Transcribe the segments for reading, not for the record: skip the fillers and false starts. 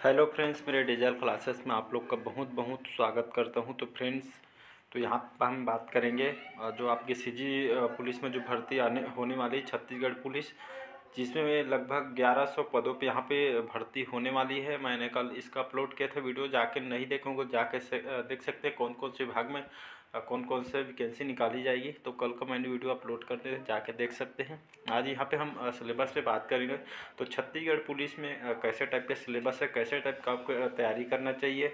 Hello friends, मेरे diesel classes में आप लोग का बहुत बहुत स्वागत करता हूं। तो फ्रेंड्स, तो यहाँ पर हम बात करेंगे जो आपकी सीजी पुलिस में जो भर्ती आने होने वाली छत्तीसगढ़ पुलिस, जिसमें लगभग 1100 पदों पे यहाँ पे भर्ती होने वाली है। मैंने कल इसका अपलोड किया था वीडियो, जाके नहीं देखोगे जाके देख सकते हैं कौन कौन से विभाग में कौन कौन से वैकेंसी निकाली जाएगी। तो कल का मैंने वीडियो अपलोड कर दिया, जाके देख सकते हैं। आज यहाँ पे हम सिलेबस पे बात करेंगे। तो छत्तीसगढ़ पुलिस में कैसे टाइप के सिलेबस है, कैसे टाइप का आपको तैयारी करना चाहिए,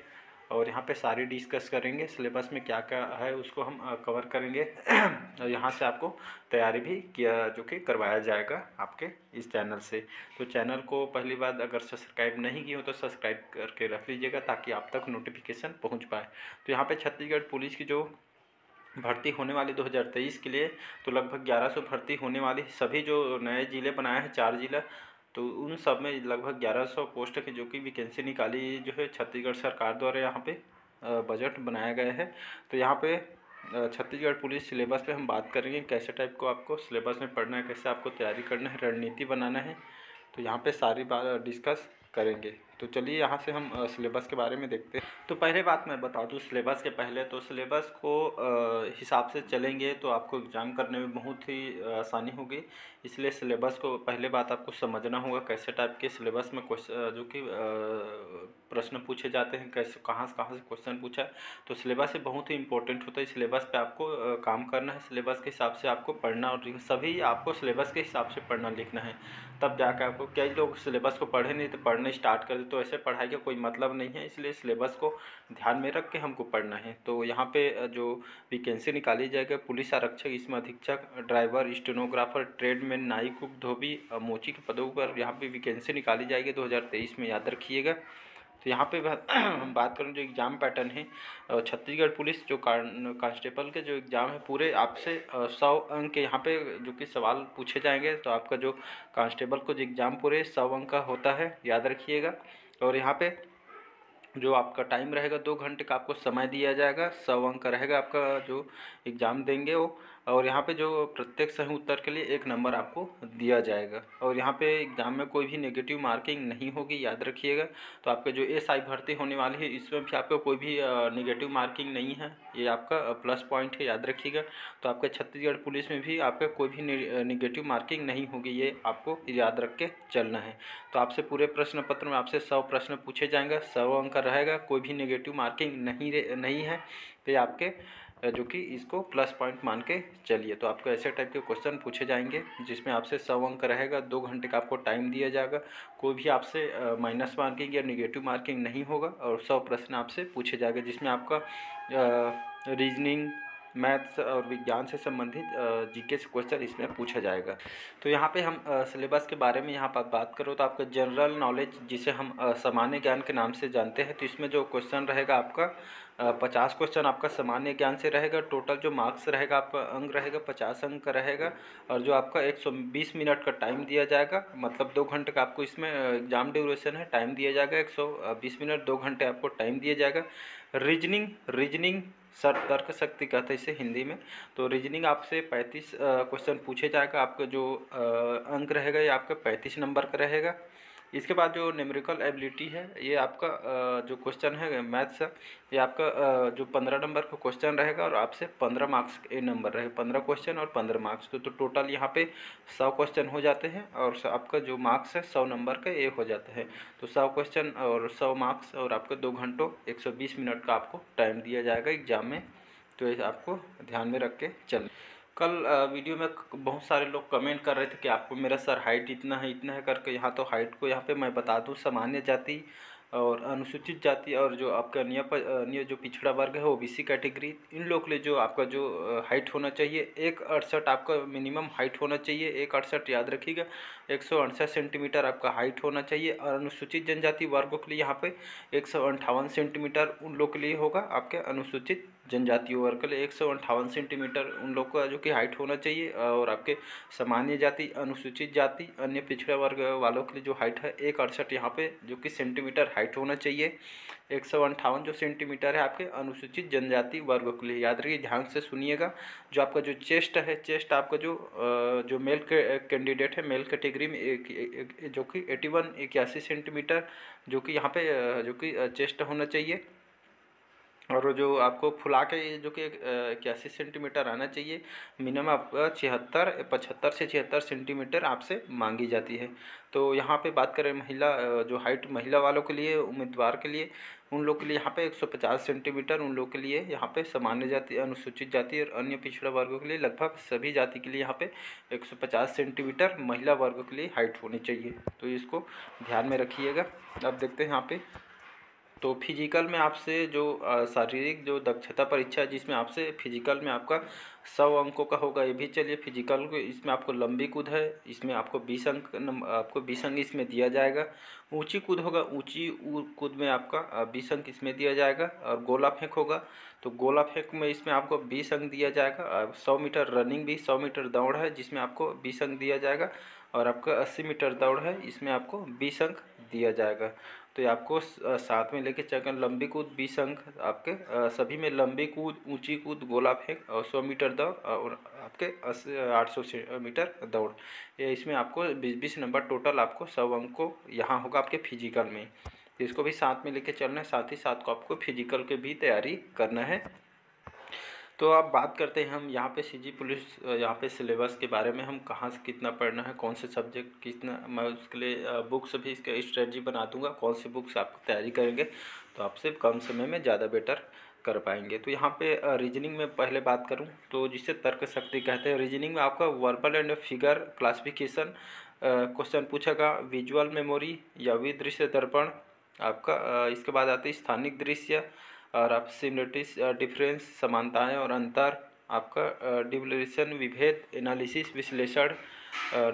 और यहाँ पे सारी डिस्कस करेंगे। सिलेबस में क्या क्या है उसको हम कवर करेंगे और यहाँ से आपको तैयारी भी किया जो कि करवाया जाएगा आपके इस चैनल से। तो चैनल को पहली बार अगर सब्सक्राइब नहीं किए हो तो सब्सक्राइब करके रख लीजिएगा, ताकि आप तक नोटिफिकेशन पहुँच पाए। तो यहाँ पे छत्तीसगढ़ पुलिस की जो भर्ती होने वाली 2023 के लिए, तो लगभग 1100 भर्ती होने वाली। सभी जो नए ज़िले बनाए हैं 4 ज़िला, तो उन सब में लगभग 1100 पोस्ट की जो कि वैकेंसी निकाली जो है छत्तीसगढ़ सरकार द्वारा यहाँ पे बजट बनाया गया है। तो यहाँ पे छत्तीसगढ़ पुलिस सिलेबस पे हम बात करेंगे, कैसे टाइप को आपको सिलेबस में पढ़ना है, कैसे आपको तैयारी करना है, रणनीति बनाना है। तो यहाँ पे सारी बात डिस्कस करेंगे। तो चलिए यहाँ से हम सिलेबस के बारे में देखते हैं। तो पहले बात मैं बता दूँ सिलेबस के पहले, तो सिलेबस को हिसाब से चलेंगे तो आपको एग्ज़ाम करने में बहुत ही आसानी होगी। इसलिए सिलेबस को पहले बात आपको समझना होगा, कैसे टाइप के सिलेबस में जो कि प्रश्न पूछे जाते हैं, कैसे कहाँ से क्वेश्चन पूछा है। तो सिलेबस से बहुत ही इंपॉर्टेंट होता है। सिलेबस पे आपको काम करना है, सिलेबस के हिसाब से आपको पढ़ना, और सभी आपको सिलेबस के हिसाब से पढ़ना लिखना है। तब जाकर आपको, कई लोग सिलेबस को पढ़े नहीं तो पढ़ना स्टार्ट कर दे, तो ऐसे पढ़ाई का कोई मतलब नहीं है। इसलिए सिलेबस को ध्यान में रख के हमको पढ़ना है। तो यहाँ पे जो वैकेंसी निकाली जाएगी, पुलिस आरक्षक, इसमें अधीक्षक, ड्राइवर, स्टेनोग्राफर, ट्रेडमैन, नाई, कुक, धोबी, मोची के पदों पर यहाँ पे वैकेंसी निकाली जाएगी 2023 में, याद रखिएगा। तो यहाँ पे हम बात करें जो एग्ज़ाम पैटर्न है, छत्तीसगढ़ पुलिस जो कांस्टेबल के जो एग्ज़ाम है, पूरे आपसे 100 अंक के यहाँ पे जो कि सवाल पूछे जाएंगे। तो आपका जो कांस्टेबल को जो एग्ज़ाम पूरे 100 अंक का होता है, याद रखिएगा। और यहाँ पे जो आपका टाइम रहेगा 2 घंटे का आपको समय दिया जाएगा। 100 अंक का रहेगा आपका जो एग्ज़ाम देंगे वो। और यहाँ पे जो प्रत्येक सही उत्तर के लिए 1 नंबर आपको दिया जाएगा। और यहाँ पे एग्ज़ाम में कोई भी नेगेटिव मार्किंग नहीं होगी, याद रखिएगा। तो आपके जो एसआई भर्ती होने वाली है, इसमें भी आपको कोई भी नेगेटिव मार्किंग नहीं है, ये आपका प्लस पॉइंट है, याद रखिएगा। तो आपके छत्तीसगढ़ पुलिस में भी आपका कोई भी नेगेटिव मार्किंग नहीं होगी, ये आपको याद रख के चलना है। तो आपसे पूरे प्रश्न पत्र में आपसे 100 प्रश्न पूछे जाएंगे, 100 अंक का रहेगा, कोई भी नेगेटिव मार्किंग नहीं है। तो आपके जो कि इसको प्लस पॉइंट मान के चलिए। तो आपको ऐसे टाइप के क्वेश्चन पूछे जाएंगे जिसमें आपसे 100 अंक रहेगा, 2 घंटे का आपको टाइम दिया जाएगा, कोई भी आपसे माइनस मार्किंग या नेगेटिव मार्किंग नहीं होगा, और 100 प्रश्न आपसे पूछे जाएंगे, जिसमें आपका रीजनिंग, मैथ्स और विज्ञान से संबंधित जीके से क्वेश्चन इसमें पूछा जाएगा। तो यहाँ पे हम सिलेबस के बारे में यहाँ पर बात करो तो आपका जनरल नॉलेज, जिसे हम सामान्य ज्ञान के नाम से जानते हैं, तो इसमें जो क्वेश्चन रहेगा आपका 50 क्वेश्चन आपका सामान्य ज्ञान से रहेगा। टोटल जो मार्क्स रहेगा आपका अंक रहेगा 50 अंक का रहेगा। और जो आपका 120 मिनट का टाइम दिया जाएगा, मतलब 2 घंटे का आपको इसमें एग्जाम ड्यूरेशन है, टाइम दिया जाएगा 120 मिनट, 2 घंटे आपको टाइम दिया जाएगा। रीजनिंग सर तर्क शक्ति कहते हैं इसे हिंदी में। तो रीजनिंग आपसे 35 क्वेश्चन पूछे जाएगा। आपका जो अंक रहेगा ये आपका 35 नंबर का रहेगा। इसके बाद जो न्यूमेरिकल एबिलिटी है, ये आपका जो क्वेश्चन है मैथ्स, ये आपका जो 15 नंबर का क्वेश्चन रहेगा, और आपसे 15 मार्क्स ए नंबर रहेगा, 15 क्वेश्चन और 15 मार्क्स। तो टोटल यहाँ पे 100 क्वेश्चन हो जाते हैं, और आपका जो मार्क्स है 100 नंबर का ये हो जाता है। तो 100 क्वेश्चन और 100 मार्क्स, और आपका 2 घंटों 120 मिनट का आपको टाइम दिया जाएगा एग्ज़ाम में। तो ये आपको ध्यान में रख के चल। कल वीडियो में बहुत सारे लोग कमेंट कर रहे थे कि आपको मेरा सर हाइट इतना है करके। यहाँ तो हाइट को यहाँ पे मैं बता दूँ, सामान्य जाति और अनुसूचित जाति और जो आपका अन्य जो पिछड़ा वर्ग है, ओबीसी कैटेगरी, इन लोग के लिए जो आपका जो हाइट होना चाहिए 168 आपका मिनिमम हाइट होना चाहिए। 168 याद रखिएगा, 168 सेंटीमीटर आपका हाइट होना चाहिए। और अनुसूचित जनजाति वर्गों के लिए यहाँ पे 158 सेंटीमीटर उन लोग के लिए होगा, आपके अनुसूचित जनजाति वर्ग के लिए 158 सेंटीमीटर उन लोग का जो कि हाइट होना चाहिए। और आपके सामान्य जाति, अनुसूचित जाति, अन्य पिछड़ा वर्ग वालों के लिए जो हाइट है 168 यहाँ पे जो कि सेंटीमीटर हाइट होना चाहिए। 158 जो सेंटीमीटर है आपके अनुसूचित जनजाति वर्ग के लिए। याद रखिए, ध्यान से सुनिएगा। जो आपका जो चेस्ट है, चेस्ट आपका जो मेल कैंडिडेट है, मेल कैटेगरी में जो कि 81 सेंटीमीटर जो कि यहाँ पे जो कि चेस्ट होना चाहिए। और जो आपको फुला के जो कि 81 सेंटीमीटर आना चाहिए। मिनिमम आपका 75 से 76 सेंटीमीटर आपसे मांगी जाती है। तो यहाँ पे बात करें महिला जो हाइट महिला वालों के लिए, उम्मीदवार के लिए, उन लोग के लिए यहाँ पे 150 सेंटीमीटर, उन लोग के लिए यहाँ पे सामान्य जाति, अनुसूचित जाति और अन्य पिछड़ा वर्गों के लिए लगभग सभी जाति के लिए यहाँ पे 150 सेंटीमीटर महिला वर्ग के लिए हाइट होनी चाहिए। तो इसको ध्यान में रखिएगा। अब देखते हैं यहाँ पे, तो फिजिकल में आपसे जो शारीरिक जो दक्षता परीक्षा है, जिसमें आपसे फिजिकल में आपका 100 अंकों का होगा। ये भी चलिए, फिजिकल को इसमें आपको लंबी कूद है, इसमें आपको 20 अंक आपको 20 अंक इसमें दिया जाएगा। ऊंची कूद होगा, ऊंची कूद में आपका 20 अंक इसमें दिया जाएगा। और गोला फेंक होगा, तो गोला फेंक में इसमें आपको 20 अंक दिया जाएगा। 100 मीटर रनिंग भी, 100 मीटर दौड़ है जिसमें आपको 20 अंक दिया जाएगा। और आपका 80 मीटर दौड़ है, इसमें आपको 20 अंक दिया जाएगा। तो ये आपको साथ में लेके चलकर लंबी कूद 20 अंक आपके सभी में, लंबी कूद, ऊंची कूद, गोला फेंक और 100 मीटर दौड़ और आपके 800 मीटर दौड़, ये इसमें आपको 20 नंबर टोटल आपको 100 अंक को यहाँ होगा आपके फिजिकल में। तो इसको भी साथ में लेके चलना है, साथ ही साथ को आपको फिजिकल की भी तैयारी करना है। तो अब बात करते हैं हम यहाँ पे सीजी पुलिस यहाँ पे सिलेबस के बारे में, हम कहाँ से कितना पढ़ना है, कौन से सब्जेक्ट कितना, मैं उसके लिए बुक्स भी इसका स्ट्रेटजी बना दूंगा, कौन सी बुक्स आप तैयारी करेंगे तो आपसे कम समय में ज़्यादा बेटर कर पाएंगे। तो यहाँ पे रीजनिंग में पहले बात करूँ तो जिसे तर्क शक्ति कहते हैं। रीजनिंग में आपका verbal and figure classification question पूछेगा, विजुअल मेमोरी या विदृश्य दर्पण आपका, इसके बाद आते हैं स्थानिक दृश्य और आप सिमिलरिटीज डिफरेंस, समानताएं और अंतर, आपका डिवल्यूशन विभेद, एनालिसिस विश्लेषण,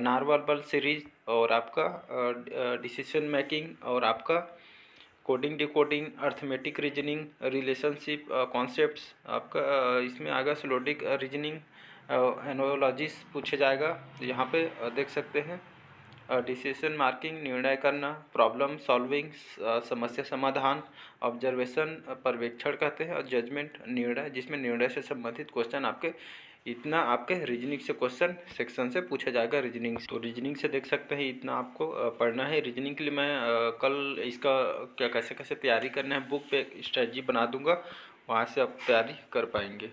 नॉन-वर्बल सीरीज और आपका डिसीजन मेकिंग और आपका coding decoding, arithmetic reasoning, relationship concepts आपका इसमें आएगा, सिलोजिक रीजनिंग, एनालॉजीज पूछे जाएगा। यहाँ पे देख सकते हैं डिसीजन मार्किंग, निर्णय करना, प्रॉब्लम सॉल्विंग, समस्या समाधान, ऑब्जर्वेशन पर्यवेक्षण कहते हैं, और जजमेंट निर्णय, जिसमें निर्णय से संबंधित क्वेश्चन आपके इतना आपके रीजनिंग से क्वेश्चन सेक्शन से पूछा जाएगा। रीजनिंग तो रीजनिंग से देख सकते हैं इतना आपको पढ़ना है। रीजनिंग के लिए मैं कल इसका क्या कैसे कैसे तैयारी करना है बुक पे स्ट्रेटजी बना दूंगा, वहाँ से आप तैयारी कर पाएंगे।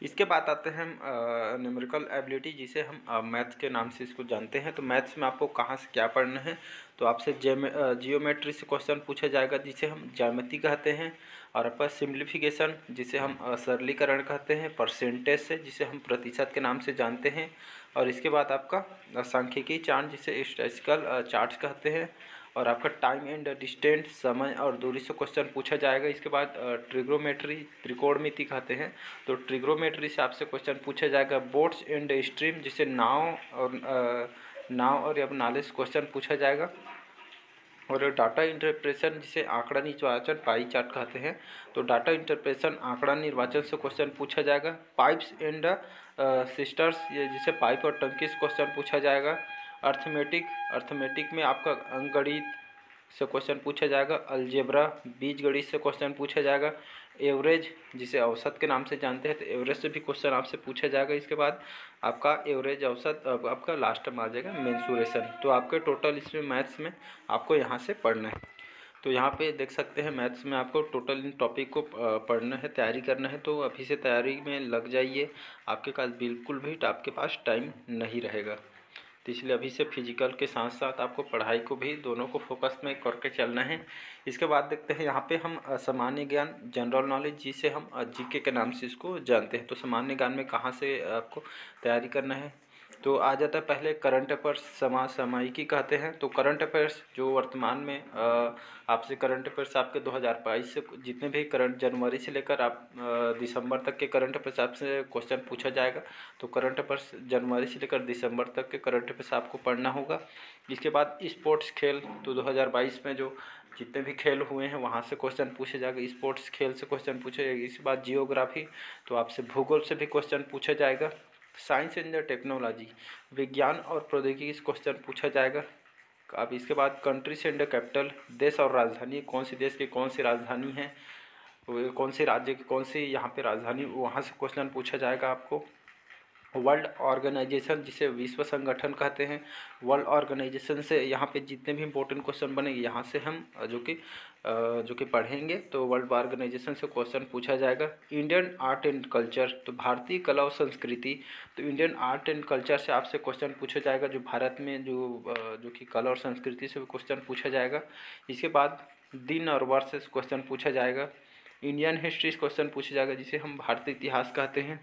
इसके बाद आते हैं हम न्यूमेरिकल एबिलिटी, जिसे हम मैथ्स के नाम से इसको जानते हैं। तो मैथ्स में आपको कहाँ से क्या पढ़ना है, तो आपसे जियोमेट्री से क्वेश्चन पूछा जाएगा जिसे हम ज्यामिति कहते हैं, और आपका सिंप्लीफिकेशन जिसे हम सरलीकरण कहते हैं, परसेंटेज से जिसे हम प्रतिशत के नाम से जानते हैं, और इसके बाद आपका सांख्यिकी चार्ट जिसे स्टैटिस्टिकल चार्ट्स कहते हैं, और आपका टाइम एंड डिस्टेंस, समय और दूरी से क्वेश्चन पूछा जाएगा। इसके बाद ट्रिग्नोमेट्री, त्रिकोणमिति कहते हैं, तो ट्रिग्नोमेट्री से आपसे क्वेश्चन पूछा जाएगा। बोट्स एंड स्ट्रीम जिसे नाव और अब नाले से क्वेश्चन पूछा जाएगा, और डाटा इंटरप्रेशन जिसे आंकड़ा निर्वाचन, पाई चार्ट कहते हैं, तो डाटा इंटरप्रेशन आंकड़ा निर्वाचन से क्वेश्चन पूछा जाएगा। पाइप्स एंड सिस्टर्स ये जिसे पाइप और टंकी से क्वेश्चन पूछा जाएगा। अर्थमेटिक में आपका अंकगणित से क्वेश्चन पूछा जाएगा। अलजेब्रा बीजगणित से क्वेश्चन पूछा जाएगा। एवरेज जिसे औसत के नाम से जानते हैं, तो एवरेज से भी क्वेश्चन आपसे पूछा जाएगा। इसके बाद आपका एवरेज औसत आपका लास्ट में आ जाएगा मेंसुरेशन। तो आपके टोटल इसमें मैथ्स में आपको यहाँ से पढ़ना है। तो यहाँ पे देख सकते हैं मैथ्स में आपको टोटल इन टॉपिक को पढ़ना है, तैयारी करना है। तो अभी से तैयारी में लग जाइए, आपके पास बिल्कुल भी आपके पास टाइम नहीं रहेगा। तो इसलिए अभी से फिजिकल के साथ साथ आपको पढ़ाई को भी दोनों को फोकस में करके चलना है। इसके बाद देखते हैं यहाँ पे हम सामान्य ज्ञान, जनरल नॉलेज जिसे हम जीके के नाम से इसको जानते हैं। तो सामान्य ज्ञान में कहाँ से आपको तैयारी करना है, तो आ जाता है पहले करंट अफेयर्स, समसामयिकी कहते हैं। तो करंट अफेयर्स जो वर्तमान में आपसे करंट अफेयर्स आपके 2022 से जितने भी करंट जनवरी से लेकर आप दिसंबर तक के करंट अफेयर्स आपसे क्वेश्चन पूछा जाएगा। तो करंट अफेयर्स जनवरी से लेकर दिसंबर तक के करंट अफेयर्स आपको पढ़ना होगा। इसके बाद स्पोर्ट्स खेल, तो 2022 में जो जितने भी खेल हुए हैं वहाँ से क्वेश्चन पूछे जाएगा, स्पोर्ट्स खेल से क्वेश्चन पूछे जाएगा। इसके बाद जियोग्राफी, तो आपसे भूगोल से भी क्वेश्चन पूछा जाएगा। साइंस एंड टेक्नोलॉजी, विज्ञान और प्रौद्योगिकी से क्वेश्चन पूछा जाएगा। अब इसके बाद कंट्रीज एंड कैपिटल, देश और राजधानी, कौन सी देश की कौन सी राजधानी है, कौन सी राज्य की कौन सी यहाँ पे राजधानी, वहाँ से क्वेश्चन पूछा जाएगा आपको। वर्ल्ड ऑर्गेनाइजेशन, जिसे विश्व संगठन कहते हैं, वर्ल्ड ऑर्गेनाइजेशन से यहाँ पे जितने भी इंपॉर्टेंट क्वेश्चन बनेंगे यहाँ से हम जो कि पढ़ेंगे। तो वर्ल्ड ऑर्गेनाइजेशन से क्वेश्चन पूछा जाएगा। इंडियन आर्ट एंड कल्चर, तो भारतीय कला और संस्कृति, तो इंडियन आर्ट एंड कल्चर से आपसे क्वेश्चन पूछा जाएगा, जो भारत में जो कि कला और संस्कृति से क्वेश्चन पूछा जाएगा। इसके बाद दिन और वर्ष से क्वेश्चन पूछा जाएगा। इंडियन हिस्ट्री से क्वेश्चन पूछा जाएगा, जिसे हम भारतीय इतिहास कहते हैं।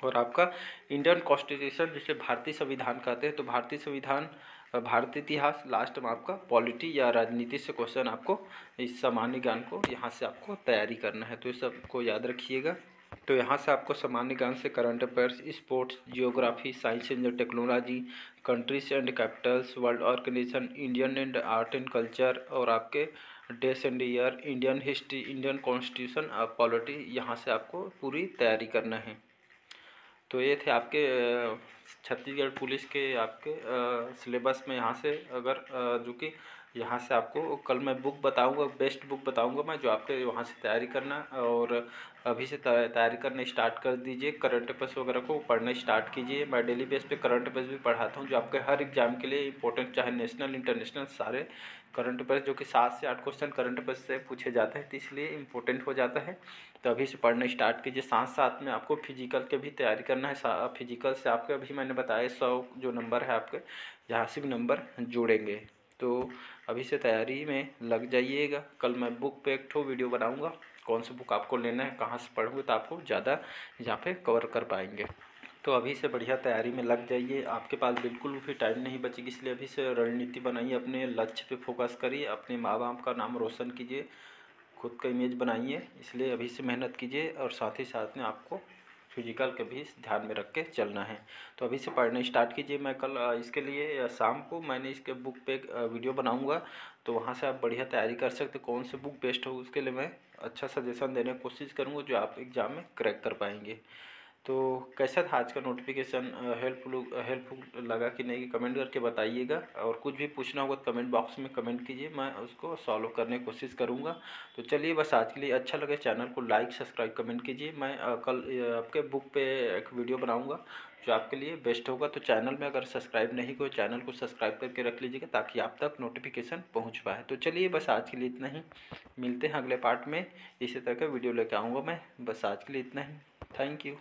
और आपका इंडियन कॉन्स्टिट्यूशन, जिसे भारतीय संविधान कहते हैं। तो भारतीय संविधान, भारतीय इतिहास, लास्ट में आपका पॉलिटी या राजनीति से क्वेश्चन आपको, इस सामान्य ज्ञान को यहाँ से आपको तैयारी करना है। तो ये सब को याद रखिएगा। तो यहाँ से आपको सामान्य ज्ञान से current affairs, sports, geography, science and technology, countries and capitals, world organisation, Indian and art and culture, और आपके days and year, Indian history, Indian constitution, polity, यहाँ से आपको पूरी तैयारी करना है। तो ये थे आपके छत्तीसगढ़ पुलिस के आपके सिलेबस में। यहाँ से अगर जो कि यहाँ से आपको कल मैं बुक बताऊंगा, बेस्ट बुक बताऊंगा मैं, जो आपके वहाँ से तैयारी करना, और अभी से तैयारी करना स्टार्ट कर दीजिए। करंट अफेयर्स वगैरह को पढ़ना स्टार्ट कीजिए। मैं डेली बेस पे करंट अफेयर्स भी पढ़ाता हूँ, जो आपके हर एग्जाम के लिए इंपॉर्टेंट, चाहे नेशनल इंटरनेशनल, सारे करंट अफेयर्स, जो कि 7 से 8 क्वेश्चन करंट अफेयर्स से पूछे जाते हैं, तो इसलिए इंपॉर्टेंट हो जाता है। तो अभी से पढ़ना स्टार्ट कीजिए। साथ साथ में आपको फिजिकल के भी तैयारी करना है। फिजिकल से आपके अभी मैंने बताया 100 जो नंबर है आपके, जहाँ से भी नंबर जुड़ेंगे। तो अभी से तैयारी में लग जाइएगा। कल मैं बुक पे एक ठो वीडियो बनाऊंगा, कौन सा बुक आपको लेना है, कहाँ से पढ़ोगे, तो आपको ज़्यादा यहाँ पे कवर कर पाएंगे। तो अभी से बढ़िया तैयारी में लग जाइए। आपके पास बिल्कुल भी टाइम नहीं बचेगी, इसलिए अभी से रणनीति बनाइए, अपने लक्ष्य पे फोकस करिए, अपने माँ बाप का नाम रोशन कीजिए, खुद का इमेज बनाइए। इसलिए अभी से मेहनत कीजिए, और साथ ही साथ में आपको फिजिकल के भी ध्यान में रख के चलना है। तो अभी से पढ़ना स्टार्ट कीजिए। मैं कल इसके लिए शाम को मैंने इसके बुक पे एक वीडियो बनाऊंगा, तो वहाँ से आप बढ़िया तैयारी कर सकते। कौन सी बुक बेस्ट हो, उसके लिए मैं अच्छा सजेशन देने की कोशिश करूँगा, जो आप एग्ज़ाम में क्रैक कर पाएंगे। तो कैसा था आज का नोटिफिकेशन, हेल्पफुल लगा कि नहीं, कमेंट करके बताइएगा। और कुछ भी पूछना होगा तो कमेंट बॉक्स में कमेंट कीजिए, मैं उसको सॉल्व करने की कोशिश करूँगा। तो चलिए, बस आज के लिए अच्छा लगे चैनल को लाइक सब्सक्राइब कमेंट कीजिए। मैं कल आपके बुक पे एक वीडियो बनाऊँगा, जो आपके लिए बेस्ट होगा। तो चैनल में अगर सब्सक्राइब नहीं हो, चैनल को सब्सक्राइब करके रख लीजिएगा, ताकि आप तक नोटिफिकेशन पहुँच पाए। तो चलिए, बस आज के लिए इतना ही। मिलते हैं अगले पार्ट में, इसी तरह का वीडियो लेके आऊँगा मैं। बस आज के लिए इतना ही। Thank you.